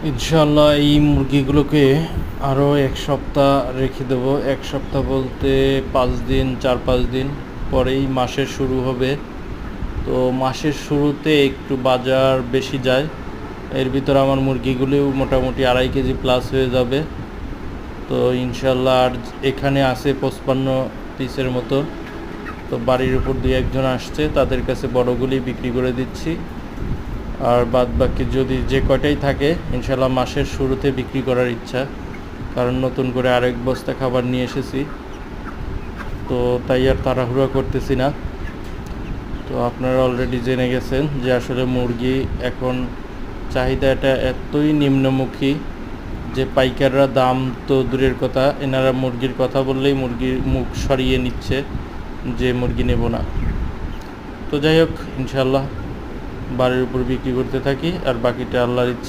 ইনশাআল্লাহ এই মুরগিগুলোকে আরও 1 সপ্তাহ রেখে দেবো। 1 সপ্তাহ বলতে 5 দিন, 4-5 দিন পরেই মাসের শুরু হবে। তো মাসের শুরুতে একটু বাজার বেশি যায়, এর ভিতর আমার মুরগিগুলিও মোটামুটি 2.5 কেজি প্লাস হয়ে যাবে। তো ইনশাআল্লাহ আর এখানে আছে 55 পিসের মতো। তো বাড়ির উপর 2-1 জন আসছে, তাদের কাছে বড়গুলি বিক্রি করে দিচ্ছি। আর বাদ বাকি যদি যে কয়টাই থাকে ইনশাআল্লাহ মাসের শুরুতে বিক্রি করার ইচ্ছা, কারণ নতুন করে আরেক বস্তা খাবার নিয়ে এসেছি, তো তাই আর তাড়াহুড়া করতেছি না। তো আপনারা অলরেডি জেনে গেছেন যে আসলে মুরগি এখন চাহিদাটা এতই নিম্নমুখী যে পাইকাররা দাম তো দূরের কথা, এনারা মুরগির কথা বললেই মুরগির মুখ সরিয়ে নিচ্ছে যে মুরগি নেব না। তো যাই হোক, ইনশাআল্লাহ বাড়ির উপর বিক্রি করতে থাকি, আর বাকিটা আল্লাহর ইচ্ছা।